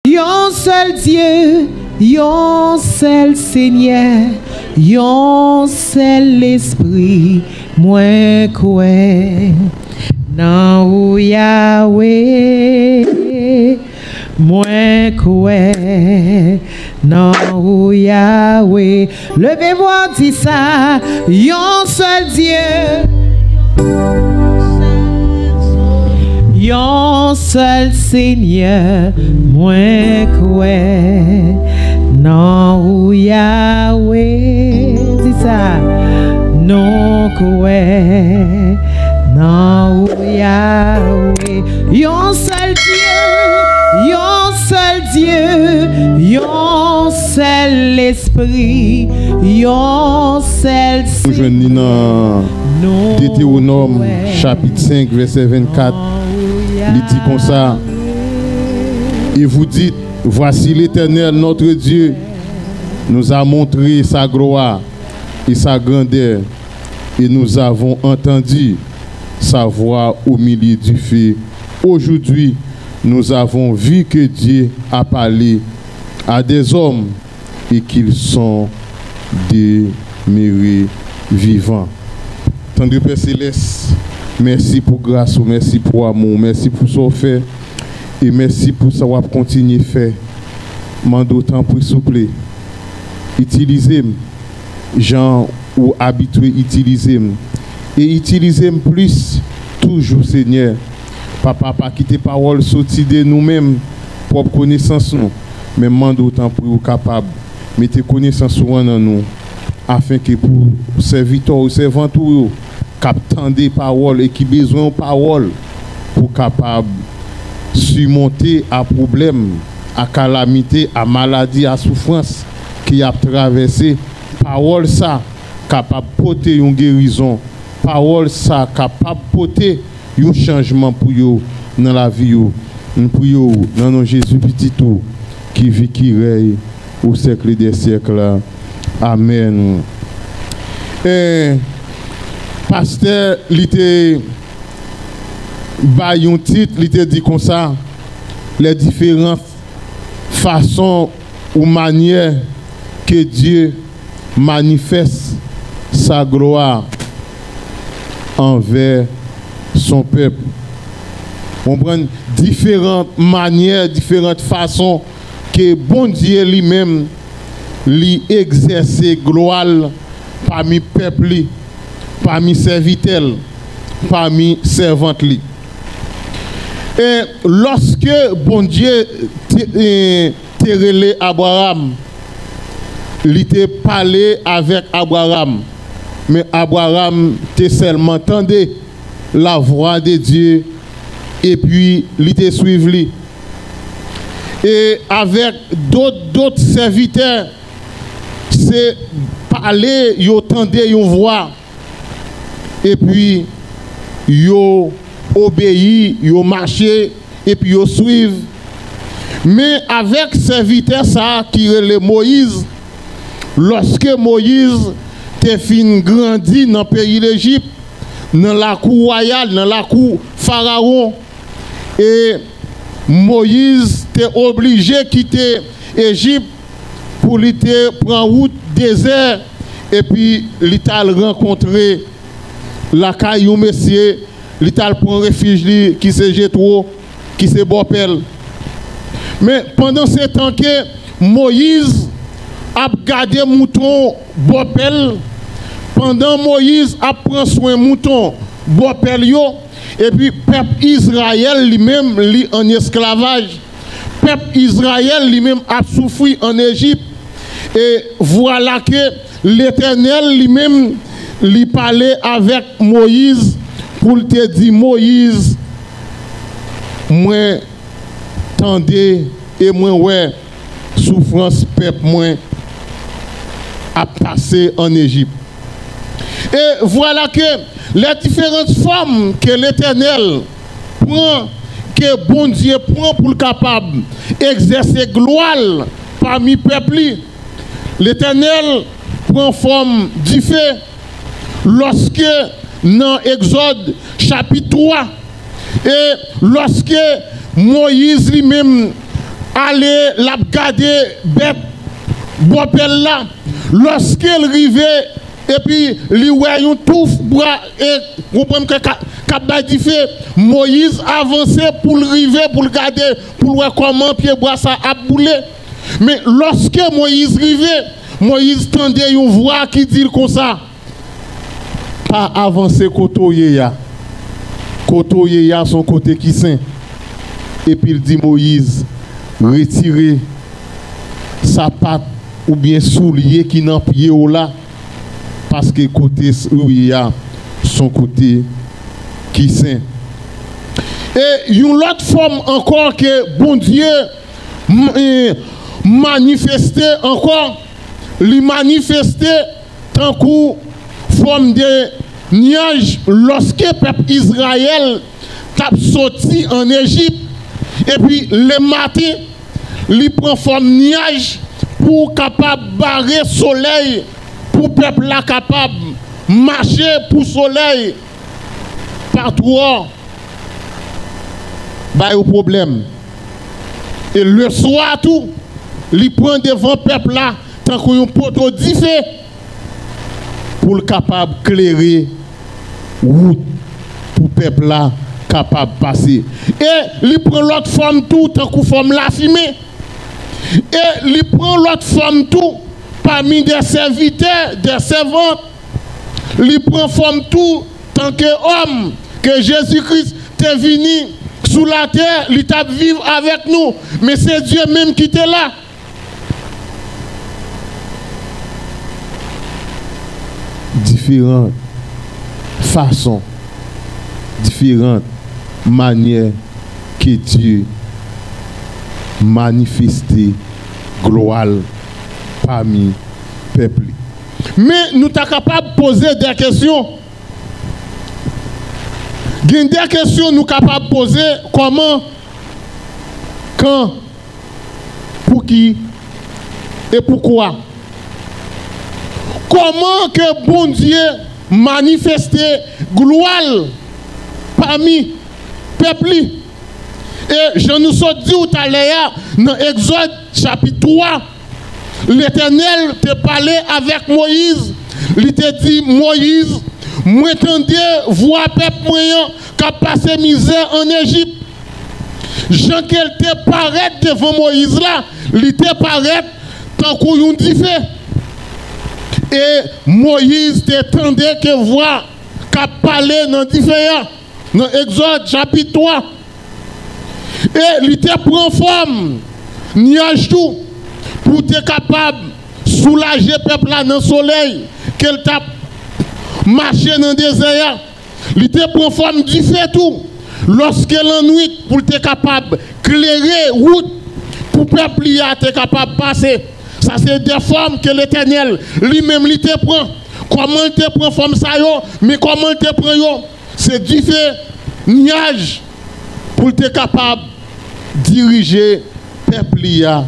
Yon seul Dieu, yon seul Seigneur, yon seul Esprit, moi quoi. Nan ou Yahweh, moi quoi. Nan ou Yahweh. Levez-moi, dis ça, yon seul Dieu. Yon seul Seigneur, moi quoi, non ou Yahweh, dis ça, non quoi, non ou Yahweh, yon seul Dieu, yon seul Esprit, yon seul Nous joignons dans Deutéronome chapitre 5 verset 24. Il dit comme ça, et vous dites, voici l'Éternel notre Dieu nous a montré sa gloire et sa grandeur, et nous avons entendu sa voix au milieu du feu. Aujourd'hui, nous avons vu que Dieu a parlé à des hommes et qu'ils sont demeurés vivants. Tendre Père Céleste, merci pour grâce, merci pour amour, merci pour ce que vous faites et merci pour ça que vous continuez à faire. Mande autant pour souple. Utilisez-moi, gens ou habitués, utilisez-moi. Et utilisez-moi plus, toujours Seigneur. Papa, pas quitter parole, sortir de nous-mêmes, propre connaissance nous. Mais mande autant pour vous capable. Mettez connaissance en nous, afin que pour serviteurs ou servantes, captant des paroles et qui besoin de paroles pour capable surmonter à problème, à calamité, à maladie, à souffrance qui a traversé. Parole ça capable de porter une guérison. Parole ça capable de porter un changement pour vous dans la vie. Nous prions dans nom Jésus petit tout qui vit, qui règne au siècle des siècles. Amen. Et pasteur, il était un titre, il était dit comme ça, les différentes façons ou manières que Dieu manifeste sa gloire envers son peuple. On prend différentes manières, différentes façons que bon Dieu lui-même lui exerce gloire parmi peuple, parmi serviteurs, parmi servantes. Et lorsque bon Dieu te relé Abraham, il te parlé avec Abraham, mais Abraham te seulement entendu la voix de Dieu et puis il te suivi. Et avec d'autres serviteurs, c'est parler, ils entendaient une voix et puis ils obéissent, ils marchent et puis ils suivent. Mais avec serviteur ça qui est Moïse, lorsque Moïse te fin grandi dans le pays d'Égypte, dans la cour royale, dans la cour pharaon, et Moïse était obligé de quitter l'Égypte pour prendre route désert et puis il a rencontré la caillou monsieur, il a pris refuge qui se Jétro, qui se Bopel. Mais pendant ce temps que Moïse a gardé mouton Bopel, pendant Moïse a pris soin mouton Bopel yo, et puis peuple Israël lui-même lui en esclavage. Peuple Israël lui-même a souffert en Égypte. Et voilà que l'Éternel lui-même lui parlait avec Moïse pour te dire Moïse, moi tendez et moi ouais souffrance peuple moi a passé en Égypte. Et voilà que les différentes formes que l'Éternel prend, que bon Dieu prend pour le capable d'exercer gloire parmi le peuple, l'Éternel prend forme du feu. Lorsque dans Exode chapitre 3, et lorsque Moïse lui-même aller la garder bête bopel là lorsqu'elle arrivait et puis li ouais un touffe bras et comprendre que cap di fait Moïse avançait pour le river pour le garder pour voir comment pied bras ça a boulé mais lorsque Moïse arrivait Moïse tendait une voix qui dit comme ça pas avancer côté ya son côté qui saint et puis il dit Moïse retirer sa patte ou bien soulier qui n'en pied là parce que côté ya son côté qui saint et une autre forme encore que bon Dieu manifestait encore lui manifestait tant que forme de nuage lorsque le peuple Israël tape sorti en Égypte et puis le matin il prend forme nuage pour capable barrer soleil pour peuple là capable marcher pour soleil partout bah au problème et le soir tout il prend devant peuple là tant qu'on poteau diffé pour le capable clairer route pour peuple là capable passer et il prend l'autre forme tout tant qu'on forme la fumée et il prend l'autre forme tout parmi des serviteurs des servantes il prend forme tout tant que homme que Jésus-Christ est venu sous la terre il t'a vivre avec nous mais c'est Dieu même qui était là différentes façons, différentes manières que Dieu manifestait gloire parmi le peuple. Mais nous sommes capables de poser des questions. Il y a des questions nous sommes capables de poser comment, quand, pour qui et pourquoi. Comment que bon Dieu manifestait gloire parmi le peuple. Et je nous ai dit tout à l'heure, dans Exode chapitre 3, l'Éternel te parlait avec Moïse. Il te dit, Moïse, moi t'entendais voir peuple moyen qui a passé misère en Égypte. Jean qu'elle te paraît devant Moïse là, il te paraît tant qu'on dit fait. Et Moïse t'attendait que voir qu'a parlé dans différents dans Exode chapitre 3 et il te prend forme nuage tout pour être capable de soulager le peuple là dans le soleil qu'elle t'a marché dans le désert il te prend forme du fait tout lorsqu'elle en nuit pour être capable de clairer route pour le peuple là être capable de passer. Ça c'est des formes que l'Éternel lui-même il te prend. Comment il te prend forme ça yo, mais comment il te prend yo? C'est différent nuage pour être capable de diriger le peuple là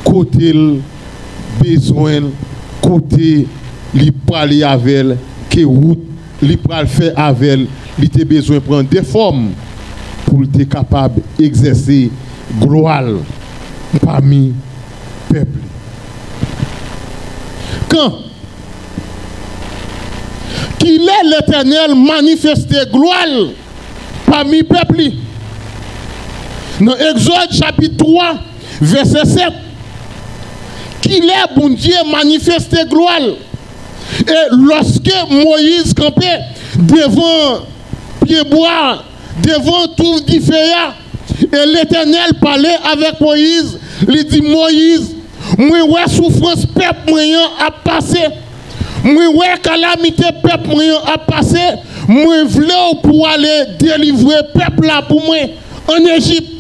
côté besoin côté li parler avec que route li pral faire avec il te besoin de prendre des formes pour être capable d'exercer gloire parmi le peuple. Quand qu'il est l'Éternel manifesté gloire parmi le peuple. Dans Exode chapitre 3, verset 7, qu'il est bon Dieu manifesté gloire. Et lorsque Moïse campait devant Pied-Bois, devant tout différent, et l'Éternel parlait avec Moïse, il dit Moïse, moi ouais souffrance peuple moyen a passé, moi ouais calamité peuple moyen a passé, moi voulais pour aller délivrer peuple là pour moi en Égypte.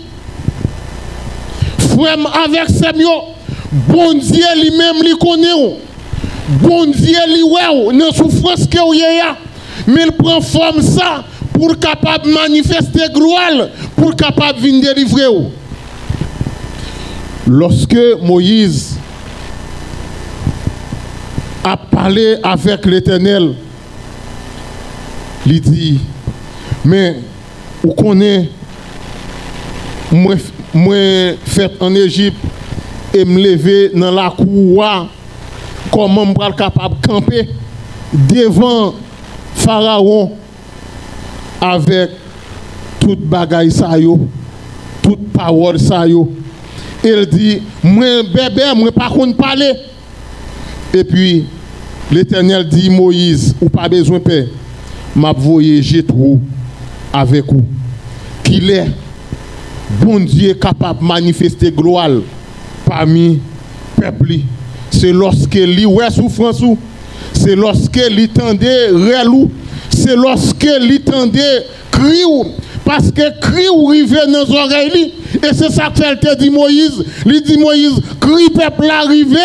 Frère avec Samuel, bon Dieu lui-même lui connaît, bon Dieu lui ouais dans souffrance que vous a, mais il prend forme ça pour capable manifester gloire, pour capable venir délivrer. Lorsque Moïse a parlé avec l'Éternel, il dit, mais vous connaissez, moi fait en Égypte et me lever dans la cour, comment je suis capable de camper devant Pharaon avec toute bagaille ça yo, toute parole ça yo. Il dit, moi bébé, moi pas qu'on parler. Et puis l'Éternel dit Moïse, ou pas besoin de paix, m'a voyé Jéthro avec vous. Qu'il est bon Dieu capable de manifester gloire parmi le peuple. C'est lorsque lui ouais souffrance ou, c'est lorsque lui tendait relou, c'est lorsque lui tendait cri ou, parce que cri ou rive dans les oreilles, et c'est ça que fait dit Moïse. Il dit Moïse, cri peuple arrivé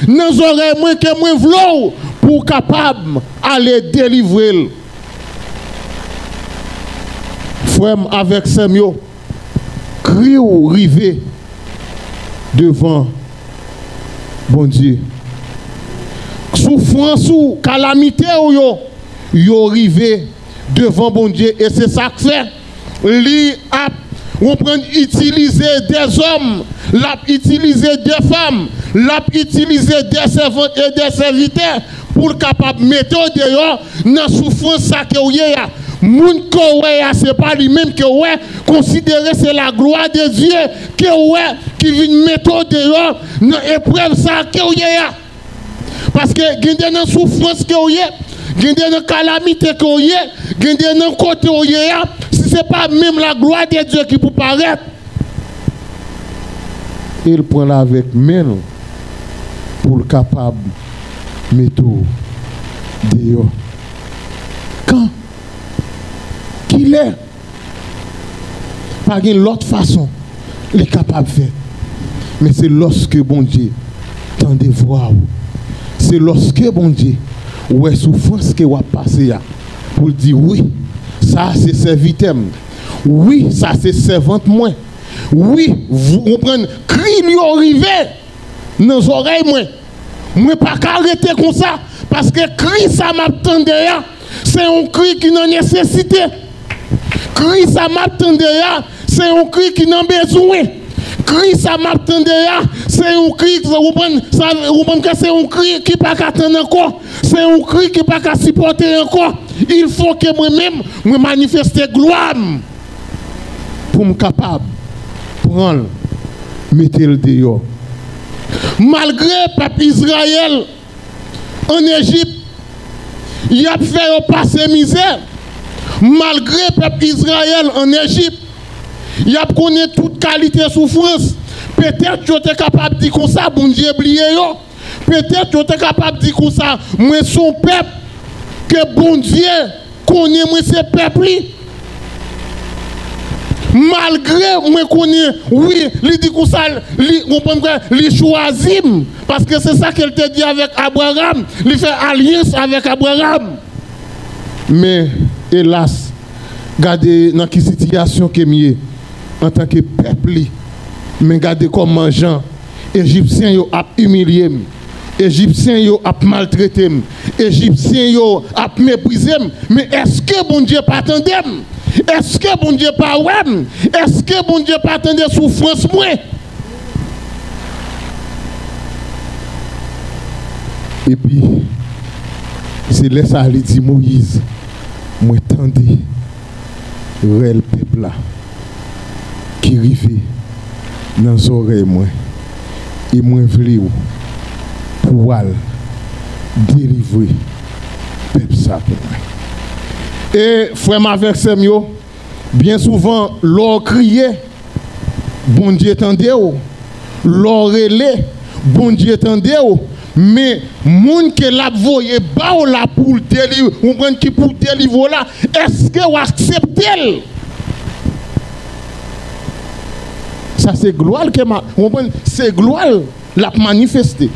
dans les oreilles moi que moi v'lou pour capable aller délivrer. Frère avec Samuel, cri ou rive devant bon Dieu. Souffrance ou calamité ou yo rive devant bon Dieu, et c'est ça que fait. Lui a on prend utiliser des hommes, l'a utiliser des femmes, l'a utiliser des servantes et des serviteurs pour capable mettre dehors dans souffrance ça que y a. Moun ko ouais c'est pas lui-même que ouais considérer c'est la gloire de Dieu que ouais qui vient mettre dehors dans épreuve ça que y a. Parce que gende dans souffrance que y a, gende dans calamité que y a, gende dans côté y a, si c'est pas même la gloire de Dieu qui peut paraître, il prend là avec main pour le capable mettre dehors. Quand qu'il est, pas d'une autre façon, il est capable de faire. Mais c'est lorsque bon Dieu tend de voir. C'est lorsque bon Dieu, ouais souffrance que va passer pour dire oui, ça c'est serviteur. Oui, ça c'est servante moi. Oui, vous comprenez, cri lui arrivé dans les oreilles moi. Moi pas arrêter comme ça parce que cri ça m'attendait, c'est un cri qui n'a nécessité. Cri ça m'attendait, c'est un cri qui n'a besoin. Cri ça m'attendait, c'est un cri, que c'est un cri qui pas attendre encore. C'est un cri qui pas supporter encore. Il faut que moi-même me manifeste gloire pour me capable prendre, mettre le dehors. Malgré le peuple Israël en Égypte, il a fait passer misère. Malgré le peuple Israël en Égypte, il a connu toute qualité de souffrance. Peut-être que tu es capable de dire comme ça, bon Dieu, oublié. Peut-être que tu es capable de dire comme ça, moi, son peuple, que bon Dieu connaît moi, ce peuple. Malgré moi connais, oui, il dit comme ça, il choisit, parce que c'est ça qu'elle te dit avec Abraham, il fait alliance avec Abraham. Mais hélas, regardez dans quelle situation que est en tant que peuple, mais regardez comment Jean, Égyptiens a humilié, Égyptiens a maltraité, Égyptiens a méprisé, mais est-ce que bon Dieu pas attendait? Est-ce que bon Dieu pas ouais? Est-ce que bon Dieu pas attendait souffrance moi? Et puis, c'est là ça lui dit Moïse, moi tendez le peuple là qui arrive dans les oreilles moi et moi voulais pour délivrer le peuple ça pour moi. Et frère avec Samuel, bien souvent l'or criait, bon Dieu tendait, l'or relais, bon Dieu tendait, mais moun que l'a voyé ba là pour délivrer, on prend qui pour délivrer là, est-ce que vous acceptez? Ça c'est gloire que c'est gloire l'a manifesté.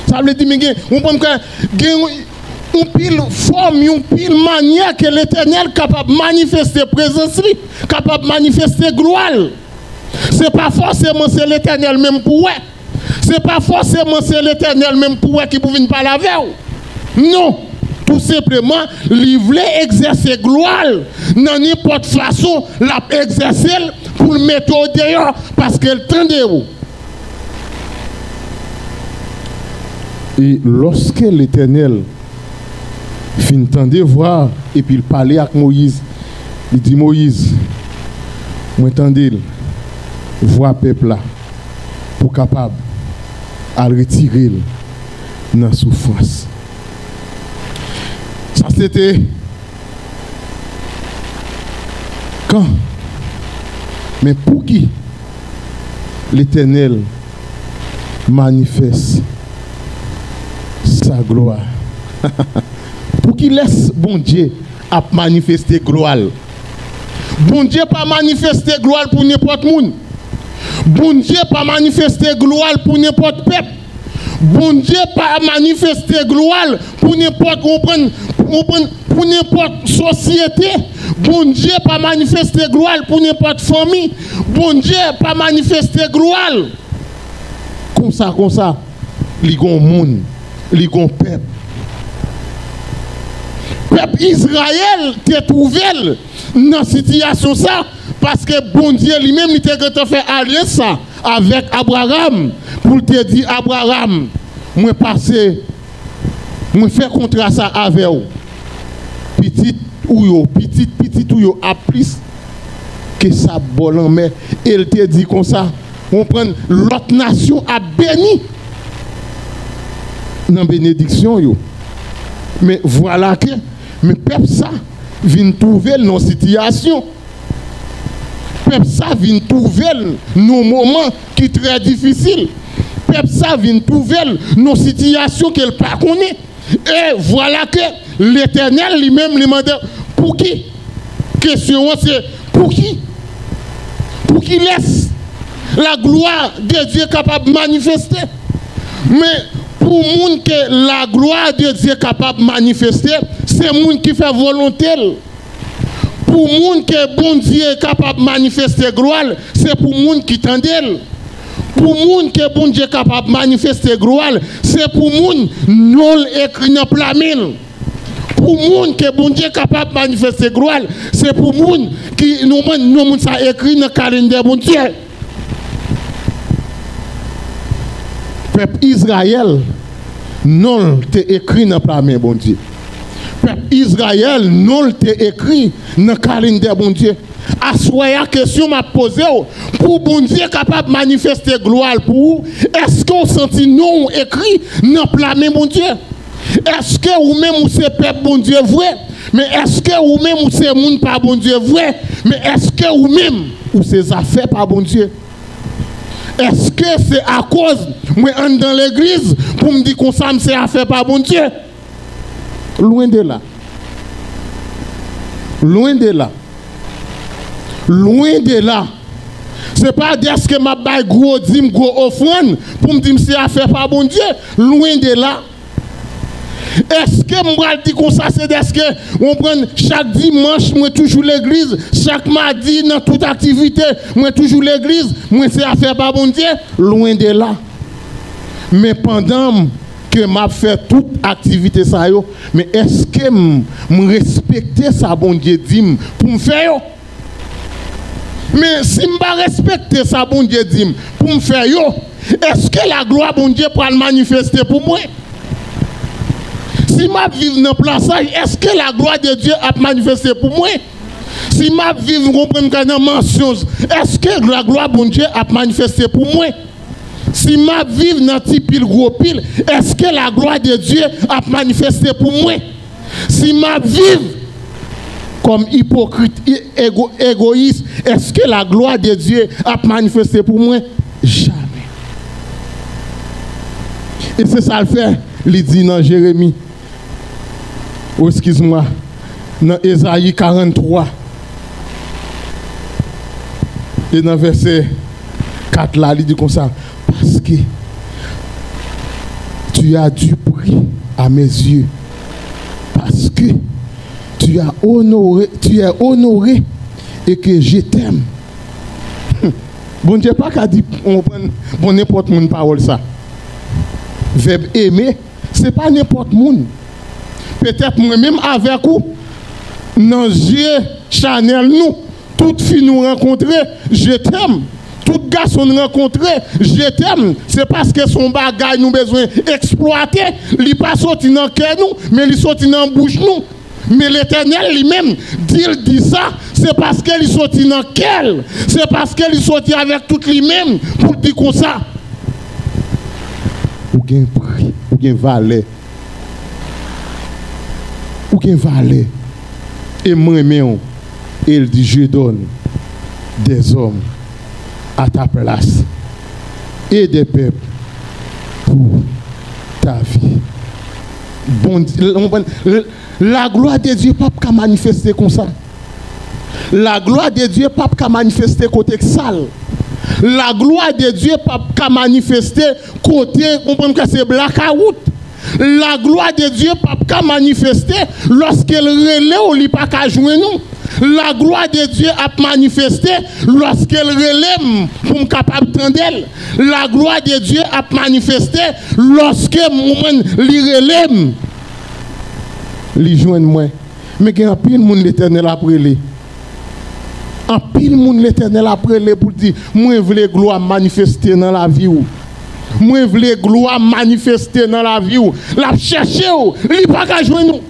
Ça veut dire mais on prend une pile forme, une pile manière que l'Éternel est capable de manifester présence, capable de manifester gloire. Ce n'est pas forcément c'est l'Éternel même pour eux. Ce n'est pas forcément c'est l'Éternel même pour eux qui peut venir parler avec eux. Non. Tout simplement, il voulait exercer gloire dans n'importe façon, l'a exercer pour le mettre au dehors parce qu'elle tendait où. Et lorsque l'Éternel fin tendait voir et puis il parlait avec Moïse, il dit Moïse, moi tendez voir peuple là pour capable à retirer dans la souffrance. Ça c'était quand? Mais pour qui l'Éternel manifeste sa gloire? Pour qui laisse bon Dieu à manifester gloire? Bon Dieu pas manifester gloire pour n'importe qui. Bon Dieu pas manifester gloire pour n'importe peuple. Bon Dieu pas manifester gloire pour n'importe pour n'importe société. Bon Dieu pas manifester gloire pour n'importe famille. Bon Dieu pas manifester gloire. Comme ça, il y a un monde, il y a un peuple. Peuple Israël t'est trouvé dans cette situation ça parce que bon Dieu lui-même il t'a fait alliance ça avec Abraham pour te dire Abraham moi passer moi faire contrat ça avec vous petit ou yo a plus que ça bon mais il te dit comme ça on prend l'autre nation a béni dans bénédiction yo mais voilà que mais peuple ça vient trouver nos situations. Peuple ça vient trouver nos moments qui sont très difficiles. Peuple ça vient trouver nos situations qu'elle ne connaît pas. Et voilà que l'Éternel lui-même lui demande pour qui? Question c'est pour qui? Pour qui laisse la gloire de Dieu capable de manifester. Mais pour monde que la gloire de Dieu est capable de manifester, c'est monde qui fait volonté. Pour monde que bon Dieu est capable de manifester gloire, c'est pour monde qui tendait. Pour monde que bon Dieu est capable de manifester gloire, c'est pour monde non écrit dans plamine. Pour monde que bon Dieu est capable de manifester gloire, c'est pour monde qui nous ça écrit dans le calendrier bon Dieu. Peuple Israël, non, t'es écrit dans la main, bon Dieu. Peuple Israël, non, t'es écrit dans le calendrier, bon Dieu. À la question m'a posée, pour bon Dieu capable de manifester gloire pour vous, est-ce que vous sentez non écrit dans la main, bon Dieu? Est-ce que vous-même vous c'est peuple, bon Dieu, vrai? Mais est-ce que vous-même vous c'est monde, pas bon Dieu, vrai? Mais est-ce que vous-même vous c'est affaires, pas bon Dieu? Est-ce que c'est à cause moi entre dans l'église pour me dire qu'on ça c'est affaire par bon Dieu? Loin de là. Loin de là. Loin de là. C'est pas dire que ma baille gros dîme gros offrande pour me dire c'est affaire par bon Dieu. Loin de là. Est-ce que moi dis comme ça c'est est-ce que on prend chaque dimanche moi toujours l'église, chaque mardi dans toute activité, moi toujours l'église, moi c'est affaire par bon Dieu, loin de là. Mais pendant que m'a fait toute activité ça yo, mais est-ce que me respecter ça bon Dieu dit pour me faire yo? Mais si me pas respecter ça bon Dieu dit pour me faire yo, est-ce que la gloire bon Dieu pour manifester pour moi? Si je vis dans le place, est-ce que la gloire de Dieu a manifesté pour moi? Si je vis dans le mention, est-ce que la gloire de Dieu a manifesté pour moi? Si je vis dans le pile gros pile, est-ce que la gloire de Dieu a manifesté pour moi? Si je vis comme hypocrite, égoïste, est-ce que la gloire de Dieu a manifesté pour moi? Jamais. Et c'est ça le fait, il dit dans Jérémie. Oh, excuse-moi, dans Ésaïe 43, et dans verset 4 là, il dit comme ça, parce que tu as du prix à mes yeux, parce que tu es honoré et que je t'aime. Bon Dieu pas qu'à dire bon n'importe monde parole ça. Verbe aimer, c'est pas n'importe monde. peut-être moi-même avec vous, dans yeux Chanel nous, toutes filles nous rencontrer, je t'aime. Tout garçon nous rencontrer, je t'aime. C'est parce que son bagage nous besoin exploiter, il pas sorti dans cœur nous, mais il sorti dans bouche nous. Mais l'Éternel lui-même dit ça, c'est parce qu'il sorti dans cœur, c'est parce qu'il sorti avec tout lui-même pour dire comme ça. Ou gain prix, ou gain valeur. Ou gain valeur. Et moi-même, il dit je donne des hommes à ta place et des peuples pour ta vie. Bon, la gloire de Dieu pas qu'à manifester comme ça. La gloire de Dieu pas qu'à manifester côté sale. La gloire de Dieu pas qu'à manifester côté comprendre que c'est blackout. La gloire de Dieu pas qu'à manifester lorsqu'elle relève ou li pas qu'à jouer nous. La gloire de Dieu a manifesté lorsqu'elle relève pour me capable d'entendre. La gloire de Dieu a manifesté lorsque moment li relève. Li joindre moi. Mais il y a un pile monde l'Éternel après lui. Un pile monde l'Éternel après lui pour dire moi je veux gloire manifester dans la vie ou. Moi je veux gloire manifester dans la vie ou. La chercher ou, li pas qu'à joindre nous.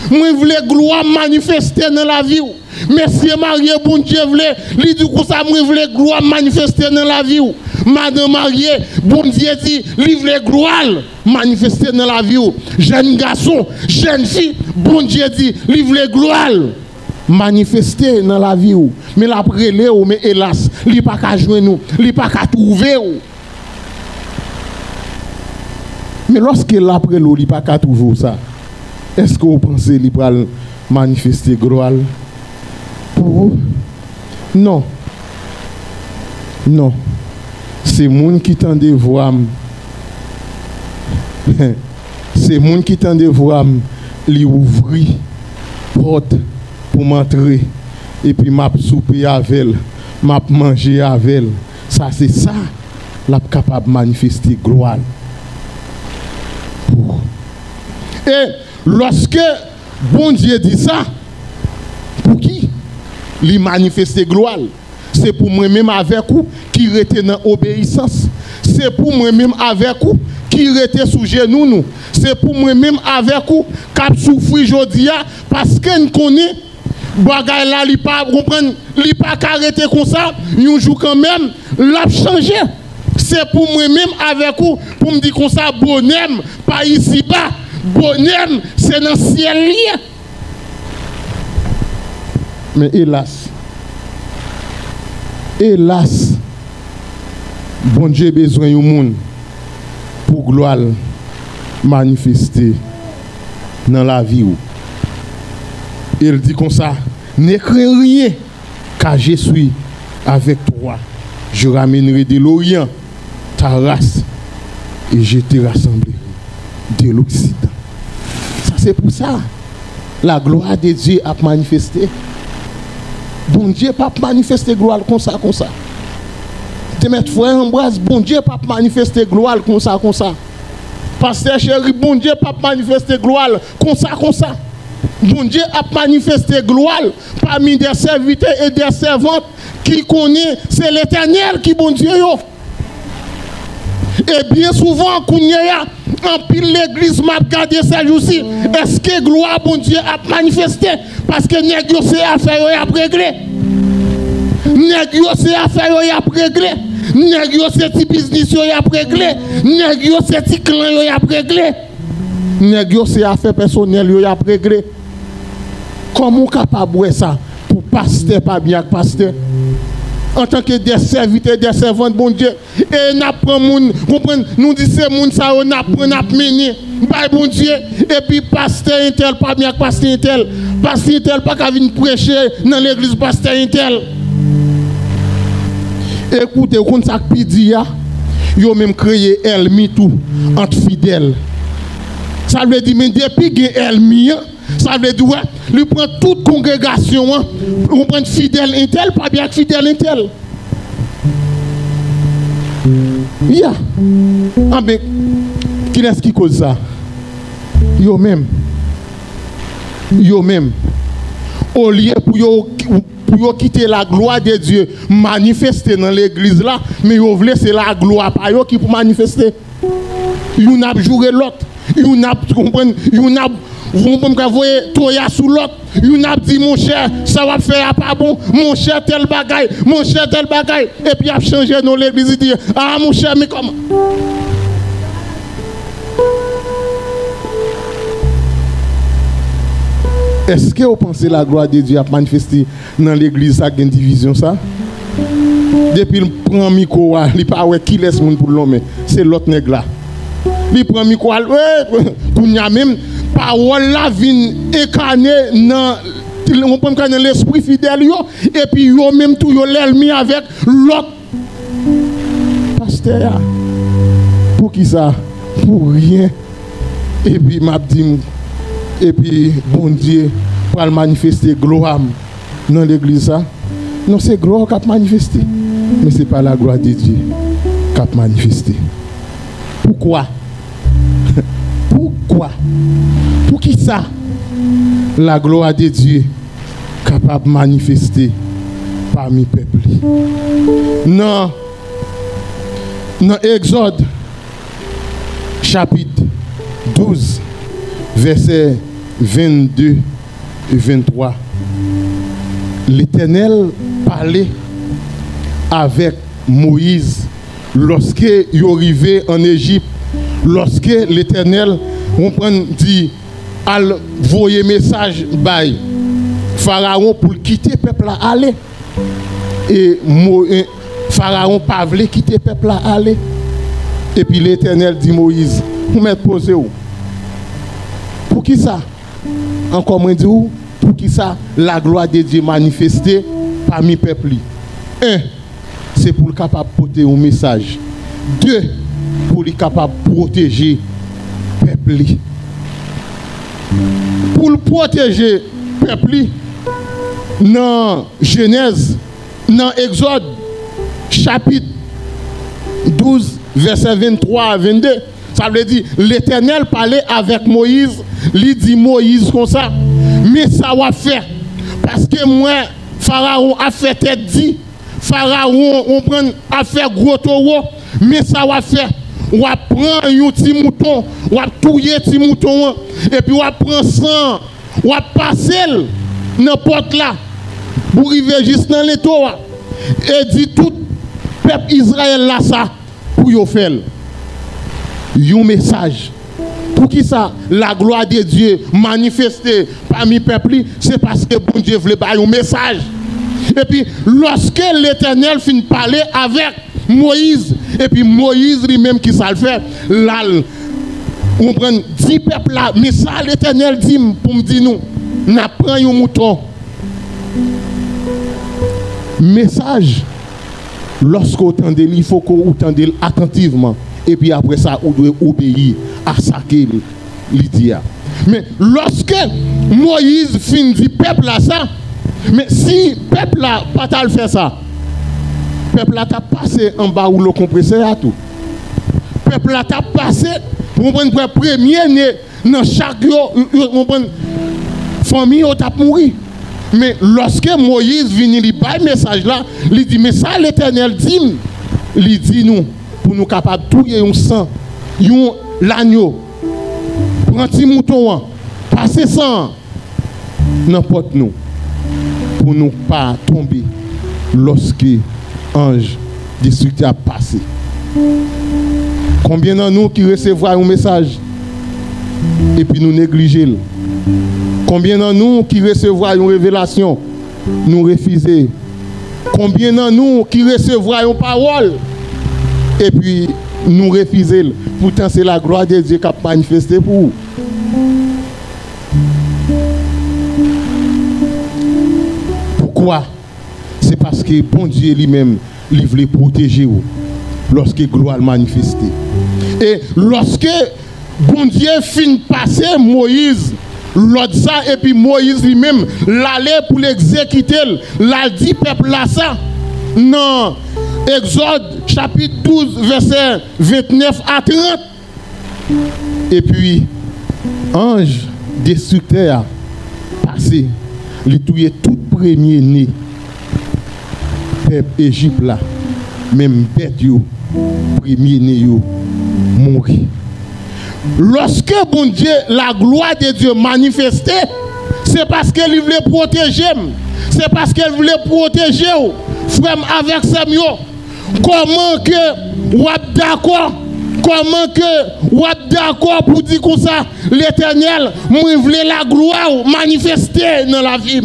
Moi je veux gloire manifester dans la vie ou. Monsieur marié bon Dieu voulait, lui dit comme ça moi je veux gloire manifester dans la vie ou. Madame mariée, bon Dieu dit, livre gloire manifester dans la vie ou. Jeune garçon, jeune fille, bon Dieu dit, livre gloire manifester dans la vie ou. Mais l'après ou mais hélas, il pas qu'à jouer nous, il pas qu'à trouver ou. Mais lorsque l'après l'eau, il pas qu'à trouver ça. Est-ce que vous pensez qu'il va manifester gloire pour vous? Non. Non. C'est moun qui tente de voir. C'est moun qui tente de voir lui ouvrir porte pour m'entrer et puis m'a souper avec elle, m'a manger avec elle. Ça c'est ça la capable manifester gloire. Et lorsque bon Dieu dit ça, pour qui? Lui manifester gloire. C'est pour moi-même avec vous qui était dans l'obéissance. C'est pour moi-même avec vous qui était sous genoux nous. C'est pour moi-même avec vous qui souffre aujourd'hui parce que nous connaissons bagay là li pas comprendre, li pas arrêter comme ça, un jour quand même l'a changé. C'est pour moi-même avec vous pour me dire comme ça bonheur pas ici bas, bonheur c'est dans le ciel lié. Mais hélas, bon Dieu besoin du monde pour gloire manifester dans la vie. Il dit comme ça, ne crains rien, car je suis avec toi. Je ramènerai de l'Orient ta race et je te rassemblerai de l'Occident. Ça c'est pour ça. La gloire de Dieu a manifesté. Bon Dieu pas manifester gloire comme ça, comme ça. Te mettre frère embrasse, bon Dieu pas manifester gloire comme ça, comme ça. Pasteur chéri, bon Dieu pas manifester gloire comme ça, comme ça. Bon Dieu a manifesté gloire parmi des serviteurs et des servantes qui connaissent, c'est l'Éternel qui bon Dieu. Et bien souvent, quand il y a en pile l'église m'a regardé ça aussi, est-ce que gloire bon Dieu a manifesté? Parce que négocier affaire a réglé. Négocier affaire a réglé. Négocier petit business a réglé. Négocier petit clan a réglé. Négocier affaire personnelle a réglé. Comment capable de ça pour pasteur pas bien pasteur? En tant que des serviteurs, des servantes, bon Dieu, et nous apprenons, nous disons, ça, on apprend à mener, bon Dieu, et puis pasteur intel, pas bien pasteur intel pas qu'à venir prêcher dans l'église pasteur intel. Écoutez, quand ça dit, ils ont même créé ennemi tout entre fidèles. Ça veut dire, mais depuis qu'il y a ennemi, ça veut dire, lui prend toute congrégation, on prend fidèle intel, pas bien fidèle intel. Yeah. Ah mais, qui est-ce qui cause ça? Yo même. yo même, au lieu pour quitter la gloire de Dieu, manifester dans l'église là, mais yo voulez c'est la gloire pas yo qui pour manifester. Yon a joué l'autre, yon a comprendre, yon a vous voyez Toya sous l'autre, yon a dit mon cher, ça va faire pas bon, mon cher tel bagaille, mon cher tel bagaille, et puis a changé dans l'église et dit ah mon cher mais comment? Est-ce que vous pensez la gloire de Dieu a manifesté dans l'église ça une division ça? Depuis le prend micro, il pas ouais qui laisse monde pour l'homme, c'est l'autre nègre là. Il prend micro, qu'on y a même parole là vient incarner dans on peut dans l'esprit fidèle yo et puis yo même tout yo l'ennemi avec l'autre pasteur. Pour qui ça? Pour rien. Et puis m'a dit et puis bon Dieu pour manifester gloire dans l'église ça. Non, c'est gloire qui a manifesté, mais c'est pas la gloire de Dieu qui a manifesté. Pourquoi? Pourquoi? Pour qui ça? La gloire de Dieu capable de manifester parmi le peuple. Non. Dans Exode chapitre 12 versets 22 et 23, l'Éternel parlait avec Moïse lorsque il arrivait en Égypte, lorsque l'Éternel dit al voyer message by Pharaon pour quitter le peuple à aller et Pharaon pas voulait quitter le peuple à aller et puis l'Éternel dit Moïse vous m'êtes posé où pour qui ça encore moins dit où pour qui ça la gloire de Dieu manifestée parmi le peuple. 1. C'est pour le capable de porter un message. 2. Pour le capable de protéger le peuple. Pour le protéger le peuple, dans Genèse, dans Exode, chapitre 12, verset 23 à 22, ça veut dire l'Éternel parlait avec Moïse, lui dit Moïse comme ça, mais ça va faire. Parce que moi, Pharaon a fait tête dit, Pharaon on prend a fait gros taureau, mais ça va faire. On va prendre un petit mouton, on va touiller petit mouton, et puis on va prendre sang, on va passer n'importe là, pour arriver juste dans les toits. Et dit tout peuple Israël là ça, pour y faire. Un message. Pour qui ça? La gloire de Dieu manifestée parmi le peuple, c'est parce que bon Dieu voulait faire un message. Et puis, lorsque l'Éternel finit de parler avec Moïse, et puis Moïse lui-même qui ça le fait, là, on prend 10 peuples là, mais ça l'Éternel dit pour me dire nous, on apprend un mouton. Message, lorsqu'on entendez, il faut qu'on entende attentivement. Et puis après ça, on doit obéir à ça qu'il dit. Mais lorsque Moïse finit du peuple là ça, mais si le peuple là pas à faire ça, le peuple là t'a passé en bas où le compresseur à tout. Le peuple là t'a passé pour prendre premier né dans chaque famille où t'a mouru. Mais lorsque Moïse vient lui bailler message là, il dit mais ça l'Éternel dit, il dit nous pour nous capables de touiller un sang, l'agneau, prendre un petit mouton, passer sang, n'importe nous, pour nous pas tomber lorsque l'ange destructeur a passé. Combien de nous qui recevront un message et puis nous négliger? Combien de nous qui recevront une révélation, nous refuser? Combien de nous qui recevront une parole et puis nous refuser? Pourtant c'est la gloire de Dieu qui a manifesté pour vous. Pourquoi? C'est parce que bon Dieu lui-même, il voulait protéger vous lorsque la gloire manifestée. Et lorsque bon Dieu finit de passer Moïse, l'autre ça, et puis Moïse lui-même, l'allait pour l'exécuter, l'a dit peuple là ça. Non, Exode chapitre 12, verset 29 à 30. Et puis, ange destructeur passé, il tué tout premier né peuple Égypte là, même bête yo, premier né yo mourir. Lorsque bon Dieu, la gloire de Dieu manifestait, c'est parce qu'il voulait protéger. C'est parce qu'il voulait protéger frère avec Samuel. Comment que vous êtes d'accord? Comment que vous êtes d'accord pour dire comme ça, l'Éternel, moi je voulais la gloire manifester dans la vie.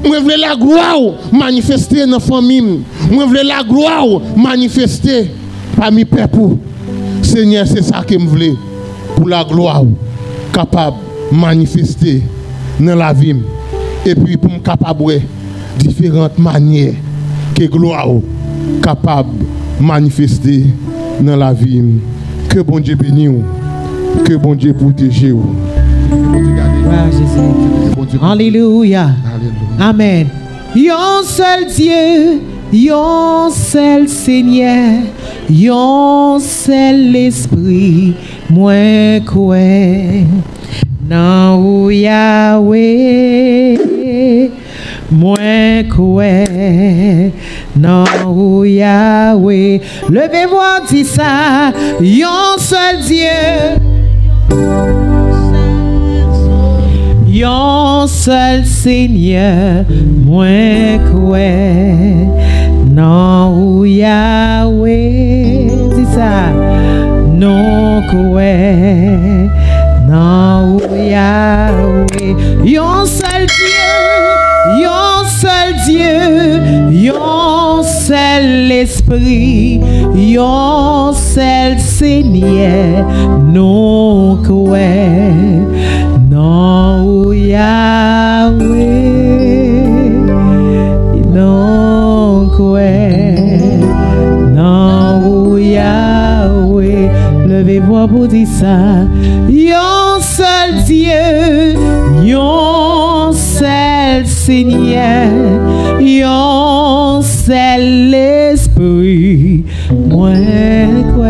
Moi je voulais la gloire manifester dans la famille. Moi je voulais la gloire manifester parmi les peuples. Seigneur, c'est ça que je voulais. Pour la gloire capable de manifester dans la vie. Et puis pour me capable de différentes manières que gloire capable de manifester dans la vie. Que bon Dieu bénisse, que bon Dieu protège. Alléluia. Amen. Yon seul Dieu, yon seul Seigneur, yon seul Esprit, moi quoi. Non Yahweh, moi quoi. Non Yahweh. Levez-moi, dis ça. Yon seul Dieu. Yon seul Seigneur, moi quoi. Non Yahweh. Dis ça. Non quoi. Non Yahweh. Yon seul Dieu. Yon seul Dieu. Yon seul Esprit. Yon seul Seigneur. Non quoi. Non Yahweh, non quoi, non Yahweh, levez-moi pour dire ça. Yon seul Dieu, yon seul Seigneur, yon seul Esprit, moi quoi.